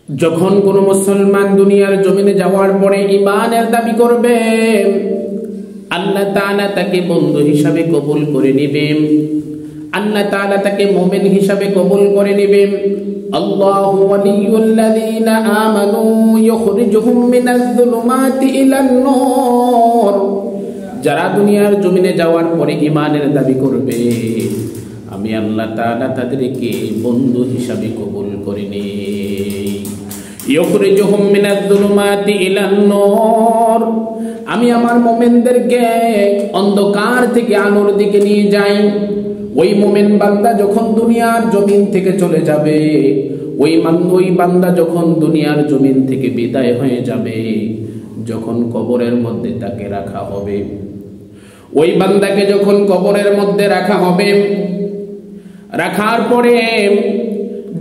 যখন কোন মুসলমান দুনিয়ার জমিনে যাওয়ার পরে ঈমানের দাবি করবে, আল্লাহ তাআলা তাকে বন্ধু হিসাবে কবুল করে নেবেন, আল্লাহ তাআলা তাকে মুমিন হিসাবে কবুল করে নেবেন। আল্লাহু ওয়ালিয়ুল্লাযীনা আমানু ইখরিজুহুম মিনাজ যুলুমাতি ইলান নূর। যারা দুনিয়ার জমিনে যাওয়ার পরে ঈমানের দাবি করবে, আমি আল্লাহ তাআলা তাদেরকে বন্ধু হিসাবে কবুল করে নেই। ইখরিজুহুম মিনাজ যুলুমাতি ইলান নূর, আমি আমার মুমিনদেরকে অন্ধকার থেকে আলোর দিকে নিয়ে যাই। ওই মুমিন বান্দা যখন দুনিয়ার জমিন থেকে চলে যাবে, ওই বান্দা যখন দুনিয়ার জমিন থেকে বিদায় হয়ে যাবে, যখন কবরের মধ্যে তাকে রাখা হবে, ওই বান্দাকে যখন কবরের মধ্যে রাখা হবে, রাখার পরে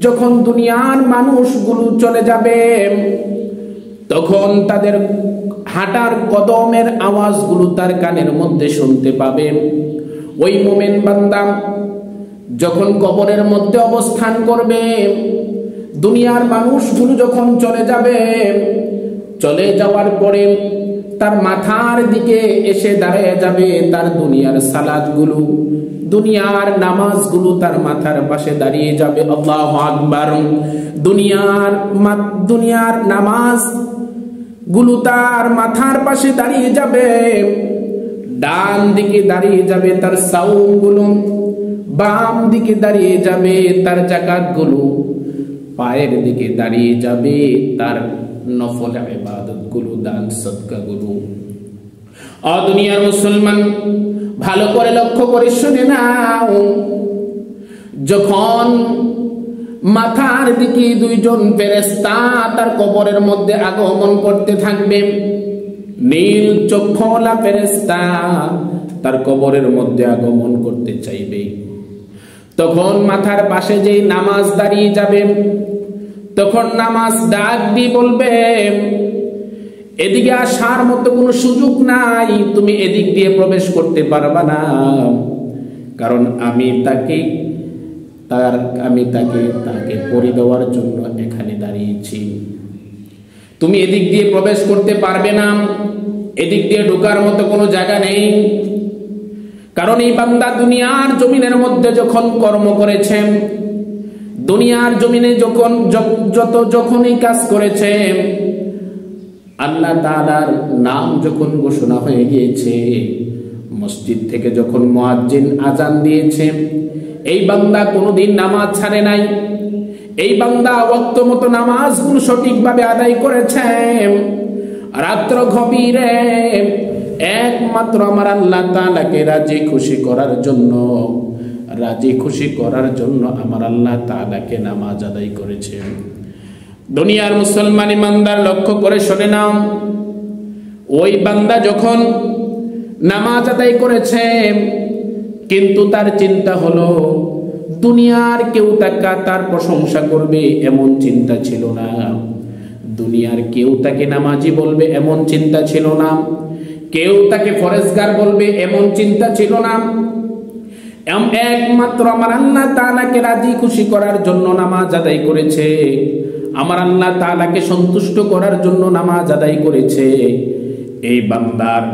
যখন দুনিয়ার মানুষগুলো চলে যাবে, তখন তাদের হাঁটার কদমের আওয়াজগুলো তার কানের মধ্যে শুনতে পাবে। ওই মুমিন বান্দা যখন কবরের মধ্যে অবস্থান করবে, দুনিয়ার মানুষগুলো যখন চলে যাবে, চলে যাওয়ার পরে তার মাথার দিকে এসে দাঁড়িয়ে যাবে তার দুনিয়ার সালাতগুলো, দুনিয়ার নামাজগুলো তার মাথার পাশে দাঁড়িয়ে যাবে। আল্লাহু আকবার। দুনিয়ার নামাজ গুলো তার মাথার পাশে দাঁড়িয়ে যাবে, ডান দিকে দাঁড়িয়ে যাবে তার সাওম গুলো, বাম দিকে দাঁড়িয়ে যাবে তার যাকাত গুলো, পায়ের দিকে দাঁড়িয়ে যাবে তার নফল ইবাদত গুলো, দান সদকা গুলো। দুনিয়ার মুসলমান ভালো করে লক্ষ্য করে শুনে নাও, যখন মাথার দিকে দুইজন ফেরেশতা তার কবরের মধ্যে আগমন করতে থাকবে, নীল চক্ষুওয়ালা ফেরেশতা তার কবরের মধ্যে আগমন করতে চাইবে, তখন মাথার পাশে যে নামাজ দাঁড়িয়ে যাবে, তখন নামাজ ডাক দিয়ে বলবে, এদিকে আসার মতো কোনো সুযোগ নাই, তুমি এদিক দিয়ে প্রবেশ করতে পারবা না, কারণ আমি তাকে পরি দেওয়ার জন্য এখানে দাঁড়িয়েছি। তুমি এদিক দিয়ে প্রবেশ করতে পারবে না, এদিক দিয়ে ঢোকার মতো কোনো জায়গা নেই, কারণ এই বান্দা দুনিয়ার জমিনের মধ্যে যখন কর্ম করেছে, দুনিয়ার জমিনে যখনই কাজ করেছে, আল্লাহ তাআলার নাম যখন ঘোষণা হয়ে গিয়েছে, মসজিদ থেকে যখন মুয়াজ্জিন আজান দিয়েছে, এই বান্দা কোনোদিন নামাজ ছাড়ে নাই, এই বান্দা ওয়াক্ত মতো নামাজগুলো সঠিকভাবে আদায় করেছে। রাত্র গভীরে একমাত্র আমার আল্লাহ তাআলাকে রাজি খুশি করার জন্য আমার আল্লাহ তাআলাকে নামাজ আদায় করেছে। দুনিয়ার মুসলমান ইমানদার লক্ষ্য করে শুনে নাও, ওই বান্দা যখন নামাজ আদায় করেছে, কিন্তু তার চিন্তা হলো দুনিয়ার কেউ তার প্রশংসা করবে এমন চিন্তা ছিল না, দুনিয়ার কেউ তাকে নামাজি বলবে এমন চিন্তা ছিল না, কেউ তাকে ফরেজগার বলবে এমন চিন্তা ছিল না। একমাত্র আমার আল্লাহ তাআলাকে রাজি খুশি করার জন্য নামাজ আদায় করেছে, আমার আল্লাহ তাআলাকে সন্তুষ্ট করার জন্য নামাজ আদায় করেছে। এই বান্দার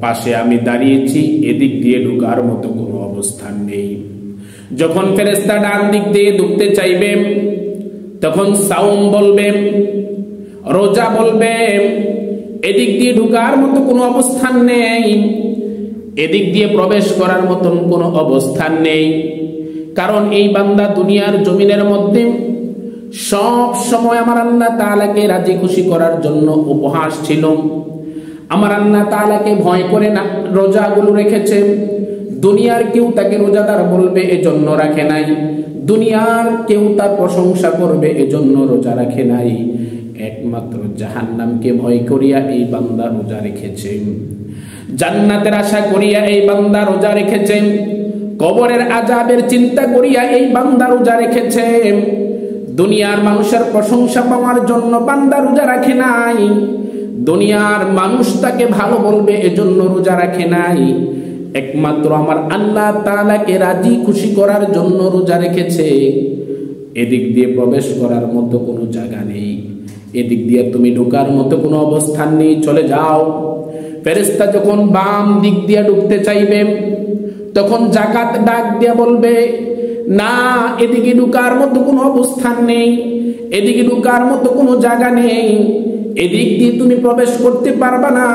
পাশে আমি দাঁড়িয়েছি, এদিক দিয়ে ঢোকার মতো কোনো অবস্থান নেই। যখন ফেরেশতা ডান দিক দিয়ে ঢুকতে চাইবে, তখন সাওম বলবে, রোজা বলবে, এদিক দিয়ে ঢোকার মতো কোনো অবস্থান নেই, এদিক দিয়ে প্রবেশ করার মতন কোনো অবস্থান নেই, কারণ এই বান্দা দুনিয়ার জমিনের মধ্যে সব সময় আমার আল্লাহ তাআলাকে রাজি খুশি করার জন্য উপহাস ছিল, আমার আল্লাহ তাআলাকে ভয় করে না রোজাগুলো রেখেছে। দুনিয়ার কেউ তাকে রোজাদার বলবে এজন্য রাখে নাই, দুনিয়ার কেউ তার প্রশংসা করবে এজন্য রোজা রাখে নাই, একমাত্র জাহান্নামকে ভয় করিয়া এই বান্দা রোজা রেখেছে, জান্নাতের আশা করিয়া এই বান্দা রোজা রেখেছে, কবরের আযাবের চিন্তা করিয়া এই বান্দা রোজা রেখেছে। দুনিয়ার মানুষের প্রশংসা পাওয়ার জন্য বান্দা রোজা রাখে নাই, দুনিয়ার মানুষ তাকে ভালো বলবে এজন্য রোজা রাখে নাই, একমাত্র আমার আল্লাহ তাআলাকে রাজি খুশি করার জন্য রোজা রেখেছে। এদিক দিয়ে প্রবেশ করার মতো কোনো জায়গা নেই। এদিক দিয়ে তুমি ঢোকার মতো কোনো অবস্থান নেই, চলে যাও। ফেরেশতা যখন বাম দিক দিয়ে ঢুকতে চাইবে, তখন জাকাত ডাক দিয়ে বলবে, না, এদিকে ঢোকার মতো কোনো অবস্থান নেই, এদিকে ঢোকার মতো কোনো জায়গা নেই, এদিক দিয়ে তুমি প্রবেশ করতে পারবা না।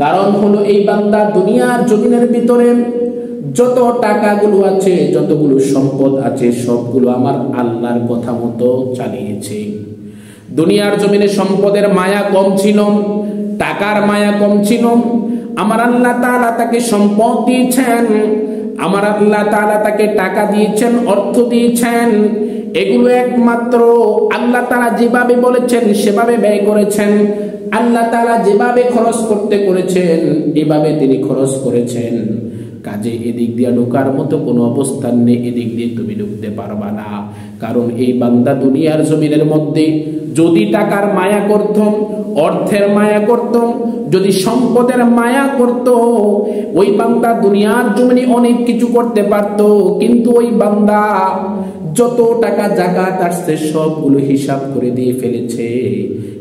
কারণ হলো এই বান্দা দুনিয়ার জমিনের ভিতরে যত টাকাগুলো আছে, যতগুলো সম্পদ আছে, সবগুলো আমার আল্লাহর কথা মতো চালিয়েছে। দুনিয়ার জমিনে সম্পদের মায়া কম ছিল, টাকার মায়া কম ছিল। আমার আল্লাহ তাআলা তাকে সম্পদ দিয়েছেন, আমার আল্লাহ তাআলা তাকে টাকা দিয়েছেন, অর্থ দিয়েছেন। এগুলো একমাত্র আল্লাহ তাআলা যেভাবে বলেছেন সেভাবে ব্যয় করেছেন। আল্লাহ তাআলা যেভাবে খরচ করতে করেছেন এভাবে তিনি খরচ করেছেন। কাজে এদিক দিয়ে ঢোকার মতো কোনো অবস্থান নেই, এদিক দিয়ে তুমি ঢুকতে পারবা না। কারণ এই বান্দা দুনিয়ার জমিনের মধ্যে যদি টাকার মায়া করত, অর্থের মায়া করত, যদি সম্পদের মায়া করত, ওই বান্দা দুনিয়ার জমিনে অনেক কিছু করতে পারত। কিন্তু ওই বান্দা যত টাকা জাকাত আসছে সবগুলো হিসাব করে দিয়ে ফেলেছে,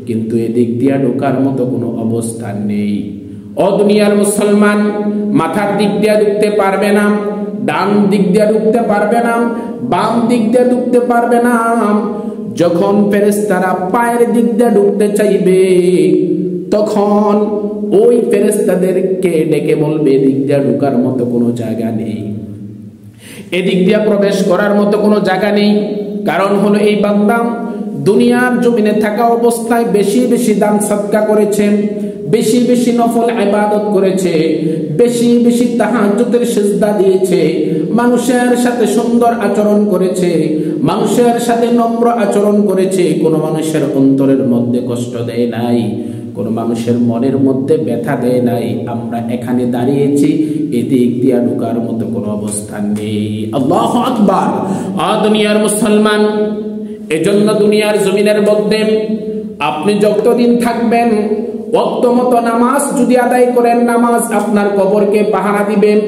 কিন্তু এদিক দিয়ে ঢোকার মতো কোনো অবস্থান নেই। ও দুনিয়ার মুসলমান, মাথার দিক দিয়ে ঢুকতে পারবে না, ডান দিক দিয়ে ঢুকতে পারবে না, বাম দিক দিয়ে ঢুকতে পারবে না। যখন ফেরেশতারা পায়ের দিক দিয়ে ঢুকতে চাইবে, তখন ওই ফেরেশতাদেরকে ডেকে বলবে, এদিক দিয়ে ঢোকার মতো কোনো জায়গা নেই, এদিক দিয়ে প্রবেশ করার মতো কোনো জায়গা নেই। কারণ হলো এই বান্দা দুনিয়ার জমিনে থাকা অবস্থায় বেশি বেশি দান সদকা করেছে, বেশি বেশি নফল ইবাদত করেছে, বেশি বেশি তাহাজ্জুদের সিজদা দিয়েছে, মানুষের সাথে সুন্দর আচরণ করেছে, মানুষের সাথে নম্র আচরণ করেছে, কোনো মানুষের অন্তরের মধ্যে কষ্ট দেয় নাই, কোন মানুষের মনের মধ্যে ব্যথা দেয় নাই। আমরা এখানে দাঁড়িয়েছি, এদিক দিয়ে ঢোকার মতো কোনো অবস্থান নেই। আল্লাহু আকবার। দুনিয়ার মুসলমান, এজন্য দুনিয়ার জমিনের মধ্যে আপনি যতদিন থাকবেন ওয়াক্ত মতো নামাজ যদি আদায় করেন, নামাজ আপনার কবরকে পাহারা দিবেন।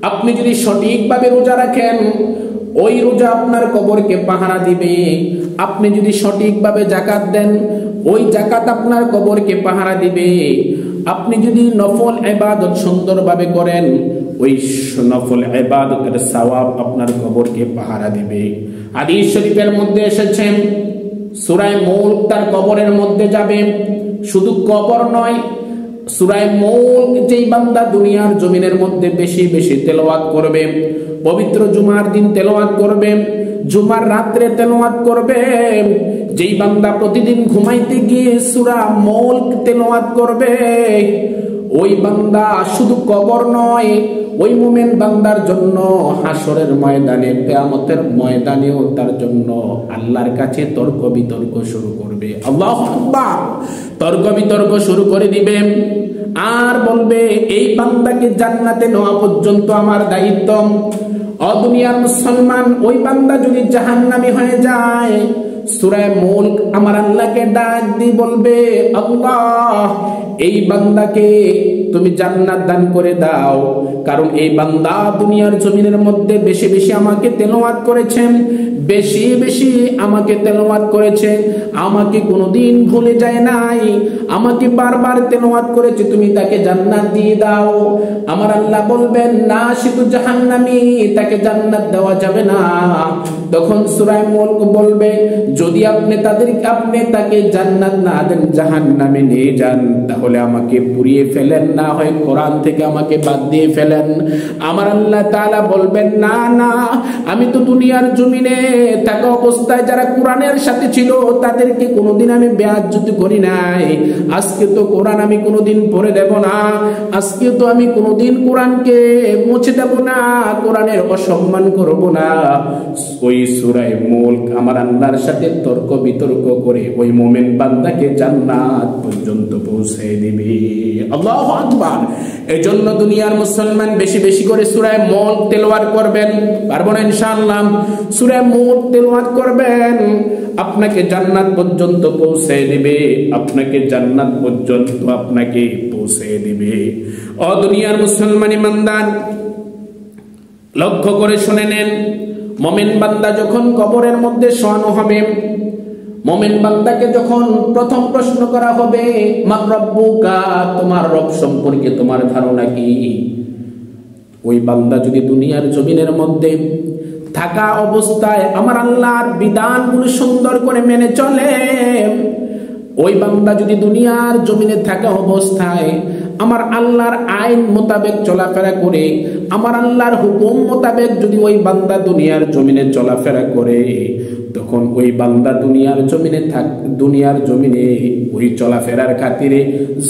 আপনি যদি সঠিকভাবে রোজা রাখেন, ওই রোজা আপনার কবরকে পাহারা দিবে। আপনি যদি সঠিকভাবে যাকাত দেন, ওই যাকাত আপনার কবরকে পাহারা দিবে। আপনি যদি নফল ইবাদত সুন্দরভাবে করেন, ওই নফল ইবাদতের সওয়াব আপনার কবরকে পাহারা দিবে। হাদিস শরীফের মধ্যে এসেছে, সূরা মুলক তার কবরের মধ্যে যাবে। শুধু কবর নয়, সূরা মুলক যেই বান্দা দুনিয়ার জমিনের মধ্যে বেশি বেশি তেলাওয়াত করবে, পবিত্র জুমার দিন তেলাওয়াত করবে, জুমার রাত্রে তেলাওয়াত করবে, যেই বান্দা প্রতিদিন ঘুমাইতে গিয়ে সূরা মুলক তেলাওয়াত করবে, ওই বান্দা শুধু কবর নয়, ওই মুমিন বান্দার জন্য হাসরের ময়দানে, কিয়ামতের ময়দানেও তার জন্য আল্লাহর কাছে তর্ক বিতর্ক শুরু করবে। আল্লাহু আকবার। তর্ক বিতর্ক শুরু করে দিবে আর বলবে, এই বান্দাকে জান্নাতে নেওয়া পর্যন্ত আমার দায়িত্ব। দুনিয়ার মুসলমান, ওই বান্দা যদি জাহান্নামী হয়ে যায়, সূরা মুলক আমার আল্লাহকে ডাক দিয়ে বলবে, আল্লাহ, এই বান্দাকে তুমি জান্নাত দান করে দাও, কারণ এই বান্দা দুনিয়ার জমিনের মধ্যে বেশি বেশি আমাকে তেলাওয়াত করেছেন, বেশি বেশি আমাকে তেলাওয়াত করেছে, আমাকে কোনোদিন ভুলে যায় নাই, আমাকে বারবার তেলাওয়াত করেছে, তুমি তাকে জান্নাত দিয়ে দাও। আমার আল্লাহ বলবেন, না, সে তো জাহান্নামী, তাকে জান্নাত দেওয়া যাবে না। তখন সূরা মুলক বলবে, যদি আপনি তাকে জান্নাত না দেন, জাহান্নামে নিয়ে যান, তাহলে আমাকে পুড়িয়ে ফেলেন, না হয় কোরআন থেকে আমাকে বাদ দিয়ে ফেলেন। আমার আল্লাহ তাআলা বলবেন, না না, আমি তো দুনিয়ার জমিনে থাকা অবস্থায় যারা কোরআনের সাথে ছিল তাদেরকে কোনোদিন আমি বেয়াজ্জতি করি নাই। আজকে তো কোরআন আমি কোনোদিন পড়ে দেব না, আজকে তো আমি কোনোদিন কোরআনকে মুছে দেব না, কোরআনের অসম্মান করব না। ওই সূরা মুলক আমার আল্লাহর সাথে তর্ক বিতর্ক করে ওই মুমিন বান্দাকে জান্নাত পর্যন্ত পৌঁছে দিবে। আল্লাহু আকবার। এজন্য দুনিয়ার মুসলমান বেশি বেশি করে সূরা মুলক তেলাওয়াত করবেন। পারবো না ইনশাআল্লাহ? সূরা মুলক তেলাওয়াত করবেন, আপনাকে জান্নাত পর্যন্ত পৌঁছে দিবে, আপনাকে জান্নাত পর্যন্ত আপনাকে পৌঁছে দিবে। ও দুনিয়ার মুসলমান ইমানদার, লক্ষ্য করে শুনে নেন, মুমিন বান্দা যখন কবরের মধ্যে শোয়ানো হবে, মুমিন বান্দাকে যখন প্রথম প্রশ্ন করা হবে মান রব্বুকা, তোমার রব সম্পর্কে তোমার ধারণা কি, ওই বান্দা যদি দুনিয়ার জমিনের মধ্যে থাকা অবস্থায় আমার আল্লাহর বিধানগুলো সুন্দর করে মেনে চলে, ওই বান্দা যদি দুনিয়ার জমিনে থাকা অবস্থায় আমার আল্লাহর আইন মোতাবেক চলাফেরা করে, আমার আল্লাহর হুকুম মোতাবেক যদি ওই বান্দা দুনিয়ার জমিনে চলাফেরা করে, তখন ওই বান্দা দুনিয়ার জমিনে ওই চলাফেরার খাতিরে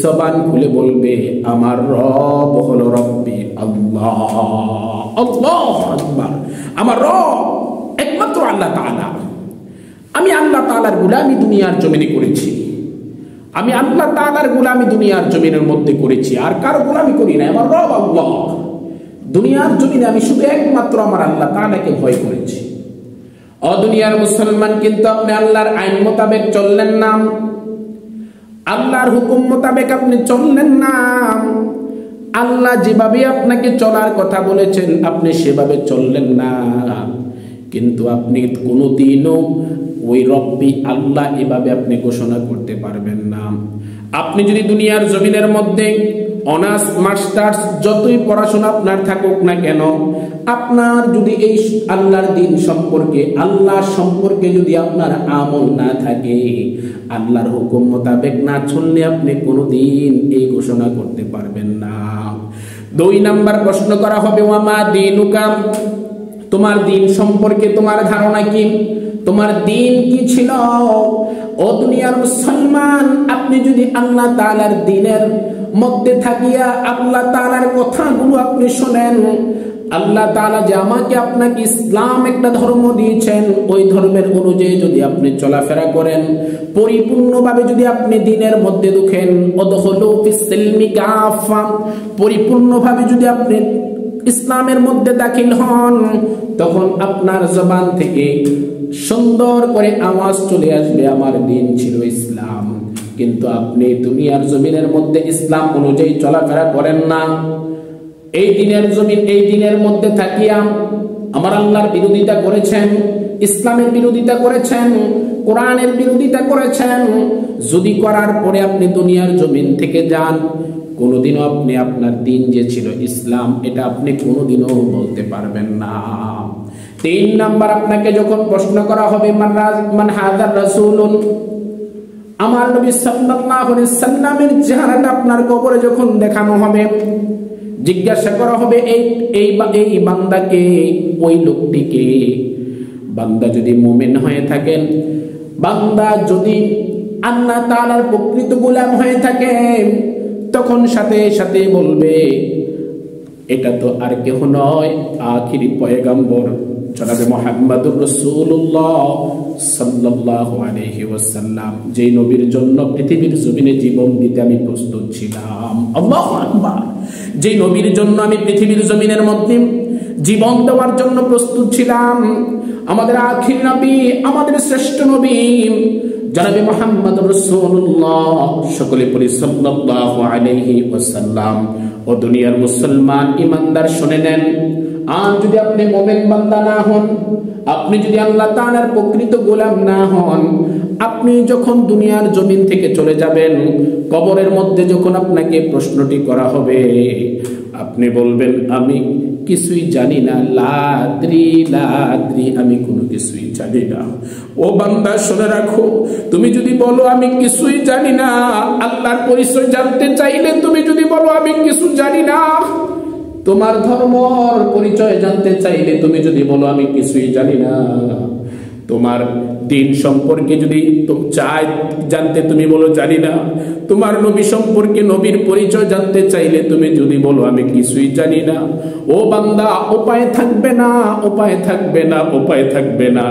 জবান খুলে বলবে আমার রব হলো রব্বি আল্লাহ, আল্লাহু আকবার, আমার রব একমাত্র আল্লাহ তাআলা। আমি আল্লাহ তাআলার গোলামি দুনিয়ার জমিনে করেছি, আমি আল্লাহ তাআলার গোলামি দুনিয়ার জমিনের মধ্যে করেছি, আর কারো গোলামি করি না। আমার রব আল্লাহ। দুনিয়ার জমিনে আমি শুধু একমাত্র আমার আল্লাহ তাআলাকে ভয় করেছি। ও দুনিয়ার মুসলমান, কিন্তু আপনি আল্লাহর আইন মোতাবেক চললেন না, আল্লাহর হুকুম মোতাবেক আপনি চললেন না। আল্লাহ যেভাবে আপনাকে চলার কথা বলেছেন আপনি সেভাবে চললেন না, কিন্তু আপনি কোনোদিনও ওই রব্বি আল্লাহ এভাবে আপনি ঘোষণা করতে পারবেন না। আপনি যদি দুনিয়ার জমিনের মধ্যে অনার্স মাস্টার্স যতই পড়াশোনা আপনার থাকুক না কেন, আপনার যদি এই আল্লাহর দিন সম্পর্কে, আল্লাহ সম্পর্কে যদি আপনার আমল না থাকে, আল্লাহর হুকুম মোতাবেক না চললে আপনি কোনোদিন এই ঘোষণা করতে পারবেন না। 2 নাম্বার প্রশ্ন করা হবে ওয়ামা দীনুকা, তোমার দিন সম্পর্কে তোমার ধারণা কি, তোমার দিন কি ছিল। ও দুনিয়ার মুসলমান, আপনি যদি আল্লাহ তাআলার দ্বীনের মধ্যে থাকিয়া আল্লাহ তাআলার কথাগুলো আপনি শুনেন, আল্লাহ তাআলা যে আমাকে আপনাকে ইসলাম একটা ধর্ম দিয়েছেন, ওই ধর্মের অনুযায়ী যদি আপনি চলাফেরা করেন, পরিপূর্ণভাবে যদি আপনি দ্বীনের মধ্যে ঢুকেন, ওদখুলু ফিস সিলমি কাফা, পরিপূর্ণভাবে যদি আপনি ইসলামের মধ্যে দাখিল হন, তখন আপনার জবান থেকে সুন্দর করে আওয়াজ চলে আসবে আমার দিন ছিল ইসলাম। কিন্তু আপনি দুনিয়ার জমিনের মধ্যে ইসলাম অনুযায়ী চলাফেরা করেন না, এই দিনের মধ্যে থাকিয়া আমার আল্লাহর বিরোধিতা করেছেন, ইসলামের বিরোধিতা করেছেন, কোরআনের বিরোধিতা করেছেন। যদি করার পরে আপনি দুনিয়ার জমিন থেকে যান, কোনোদিনও আপনি আপনার দিন যে ছিল ইসলাম, এটা আপনি কোনোদিনও বলতে পারবেন না। 3 নাম্বার, আপনাকে যখন প্রশ্ন করা হবে মান হাযার রাসূলুন, আমার নবী সাল্লাল্লাহু আলাইহি সাল্লামের চেহারাটা আপনার কবরে যখন দেখানো হবে, জিজ্ঞাসা করা হবে এই বান্দাকে, ওই লোকটিকে। বান্দা যদি মুমিন হয়ে থাকেন, বান্দা যদি আল্লাহ তাআলার প্রকৃত গোলাম হয়ে থাকে, তখন সাথে সাথে বলবে এটা তো আর কেহ নয়, আখিরি পয়গম্বর জনাবে মুহাম্মদুর রাসূলুল্লাহ সাল্লাল্লাহু আলাইহি ওয়াসাল্লাম, যেই নবীর জন্য পৃথিবীর জমিনে জীবন দিতে আমি প্রস্তুত ছিলাম। আল্লাহু আকবার। যেই নবীর জন্য আমি পৃথিবীর জমিনের মধ্যে জীবন দেওয়ার জন্য প্রস্তুত ছিলাম, আমাদের আখির নবী, আমাদের শ্রেষ্ঠ নবী জনাবে মুহাম্মদুর রাসূলুল্লাহ, সকলে পড়ি সাল্লাল্লাহু আলাইহি ওয়াসাল্লাম। ও দুনিয়ার মুসলমান ইমানদার শুনে নেন, আর যদি আপনি মুমিন বান্দা না হন, আপনি যদি আল্লাহ তাআলার প্রকৃত গোলাম না হন, আপনি যখন দুনিয়ার জমিন থেকে চলে যাবেন, কবরের মধ্যে যখন আপনাকে প্রশ্নটি করা হবে, আপনি বলবেন আমি কিছুই জানি না, লাদ্রি, আমি কোনো কিছুই জানি না। ও বান্দা শুনে রাখো, তুমি যদি বলো আমি কিছুই জানি না, আল্লাহর পরিচয় জানতে চাইলে তুমি যদি বলো আমি কিছু জানি না, তোমার ধর্মর পরিচয় জানতে চাইলে তুমি যদি বলো আমি কিছুই জানি না, তোমার দিন সম্পর্কে যদি চাই জানতে তুমি বলো জানি না, তোমার নবী সম্পর্কে নবীর পরিচয় জানতে চাইলে তুমি যদি বলো আমি কিছুই জানি না, ও বান্দা উপায় থাকবে না, উপায় থাকবে না, উপায় থাকবে না।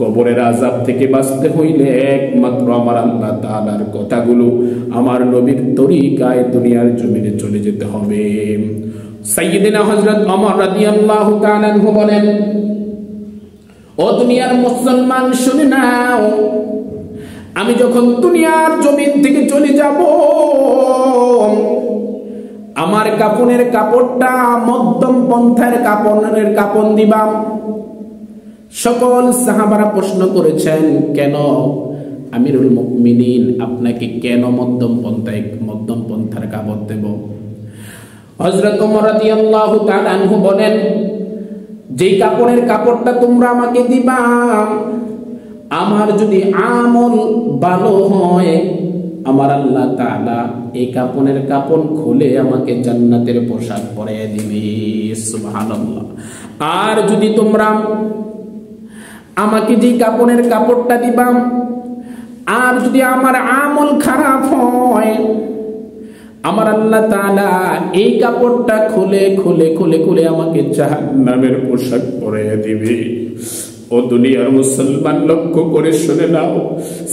কবরের আযাব থেকে বাঁচতে হইলে একমাত্র আমার আল্লাহ তাআলার কথাগুলো, আমার নবীর তরিকায় দুনিয়ার জমিনে চলে যেতে হবে। সাইয়্যিদিনা হযরত ওমর রাদিয়াল্লাহু তাআলা আনহু বলেন, ও দুনিয়ার মুসলমান শুনে নাও, আমি যখন দুনিয়ার জমিন থেকে চলে যাব, আমার কাপনের কাপড়টা মধ্যম পন্থার কাপনের কাপন দিবা। সকল সাহাবারা প্রশ্ন করেছেন, কেন? আমিরুল মুমিনিন, আপনাকে কেন মধ্যম পন্থার কাপড় দেব? হযরত ওমর রাদিয়াল্লাহু তাআলা আনহু বলেন, যেই কাপড়টা তোমরা আমাকে দিবা, আমার যদি আমল ভালো হয়, আমার আল্লাহ তাআলা এই কাপড় খুলে আমাকে জান্নাতের পোশাক পরিয়ে দিবে। সুবহানাল্লাহ। আর যদি তোমরা আমাকে যে কাপড়টা দিবা, আর যদি আমার আমল খারাপ হয়, আমার আল্লাহ তাআলা এই কাপড়টা খুলে আমাকে জাহান্নামের পোশাক পরিয়ে দিবে। ও দুনিয়ার মুসলমান, লক্ষ্য করে শুনে নাও।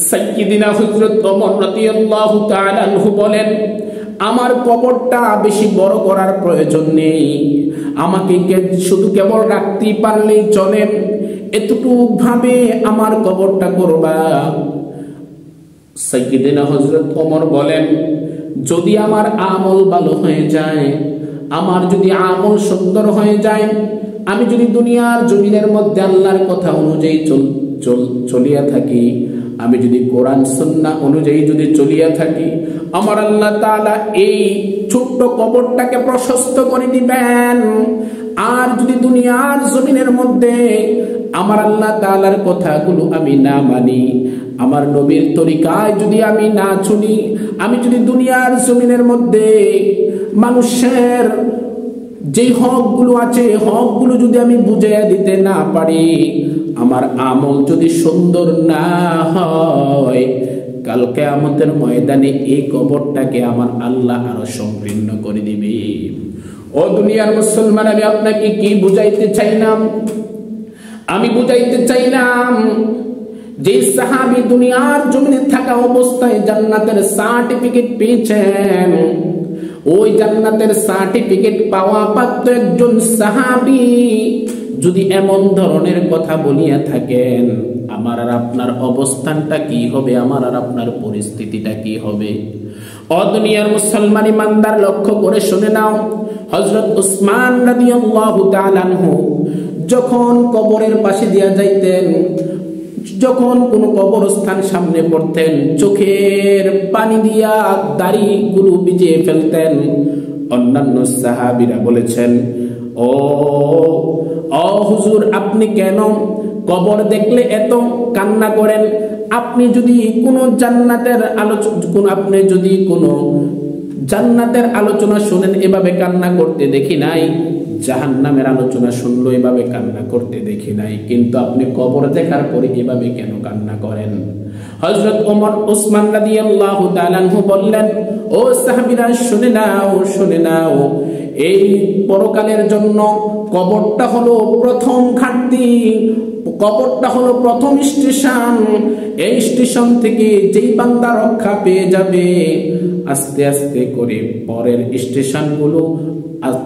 সাইয়্যিদিনা হযরত ওমর রাদিয়াল্লাহু তাআলা আনহু বলেন, আমার কবরটা বেশি বড় করার প্রয়োজন নেই, আমাকে শুধু কেবল রাখতেই পারলেই চলে, এতটুকু ভাবে আমার কবরটা করবা। সাইয়্যিদিনা হযরত ওমর বলেন, যদি আমার আমল ভালো হয়ে যায়, আমার যদি আমল সুন্দর হয়ে যায়, আমি যদি দুনিয়ার জমিনের মধ্যে আল্লাহর কথা অনুযায়ী চলিয়া থাকি, আমি যদি কোরআন সুন্নাহ অনুযায়ী যদি চলিয়া থাকি, আমার আল্লাহ তাআলা এই ছোট্ট কবরটাকে প্রশস্ত করে দিবেন। আর যদি দুনিয়ার জমিনের মধ্যে আমার আল্লাহ তাআলার কথাগুলো আমি না মানি, আমার নবীর তরিকায় যদি আমি না চলি, আমি যদি দুনিয়ার জমিনের মধ্যে মানুষের যে হকগুলো আছে, হকগুলো যদি আমি বুঝাইয়া দিতে না পারি, আমার আমল যদি সুন্দর না হয়, কাল কিয়ামতের ময়দানে এই কবরটাকে আমার আল্লাহ আরো সংকীর্ণ করে দিবে। ও দুনিয়ার মুসলমান, আমি আপনাকে কি বুঝাইতে চাইলাম? আমি বুঝাইতে চাইলাম যে সাহাবী দুনিয়ার জমিনে থাকা অবস্থায় জান্নাতের সার্টিফিকেট পেয়েছেন, ওই জান্নাতের সার্টিফিকেট পাওয়া পাত্র একজন সাহাবী যদি এমন ধরনের কথা বলিয়া থাকেন, আমার আর আপনার অবস্থানটা কি হবে? আমার আর আপনার পরিস্থিতিটা কি হবে? ও দুনিয়ার মুসলমান ইমানদার, লক্ষ্য করে শুনে নাও। হযরত উসমান রাদিয়াল্লাহু তাআলা আনহু যখন কবরের পাশে দিয়া যাইতেন, যখন কোন কবরস্থান সামনে পড়তেন, চোখের পানি দিয়া দাড়িগুলো ভিজিয়ে ফেলতেন। অন্যান্য সাহাবীরা বলেছেন, ও হুজুর, আপনি কেন কবর দেখলে এত কান্না করেন? আপনি যদি কোনো জান্নাতের আলোচনা শুনেন এভাবে কান্না করতে দেখি নাই, জাহান্নামের আলোচনা শুনলো এভাবে কান্না করতে দেখি নাই, কিন্তু আপনি কবর দেখার পরে এভাবে কেন কান্না করেন? হযরত ওমর উসমান রাদিয়াল্লাহু তাআলা আনহু বললেন, ও সাহাবীরা, শুনে নাও, এই পরকালের জন্য কবরটা হলো প্রথম ঘাটতি, কবরটা হলো প্রথম স্টেশন। এই স্টেশন থেকে যেই বান্দা রক্ষা পেয়ে যাবে, আস্তে আস্তে করে পরের স্টেশনগুলো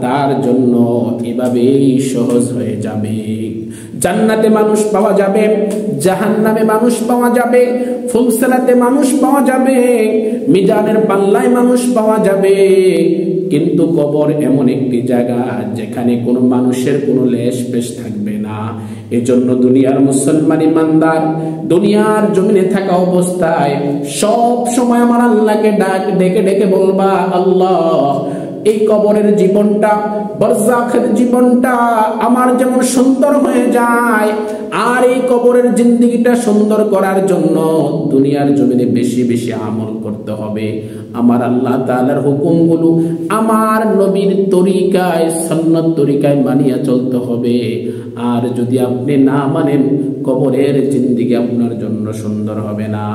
তার জন্য এভাবেই সহজ হয়ে যাবে। জান্নাতে মানুষ পাওয়া যাবে, জাহান্নামে মানুষ পাওয়া যাবে, ফুলসিরাতে মানুষ পাওয়া যাবে, মিজানের পাল্লায় মানুষ পাওয়া যাবে, কিন্তু কবর এমন একটি জায়গা যেখানে কোনো মানুষের কোনো লেশ পেশ থাকবে না। এজন্য দুনিয়ার মুসলমান ইমানদার, দুনিয়ার জমিনে থাকা অবস্থায় সব সময় আমার আল্লাহকে ডেকে ডেকে বলবা, আল্লাহ, এই কবরের জীবনটা, বরজাখের জীবনটা আমার যেমন সুন্দর হয়ে যায়, আর এই কবরের জিন্দেগিটা সুন্দর করার জন্য দুনিয়ার জমিনে বেশি বেশি আমল করতে হবে। আমার আল্লাহ তাআলার হুকুমগুলো আমার নবীর তরিকায়, সুন্নাত তরিকায় মানিয়া চলতে হবে। আর যদি আপনি না মানেন, কবরের জিন্দেগি আপনার জন্য সুন্দর হবে না।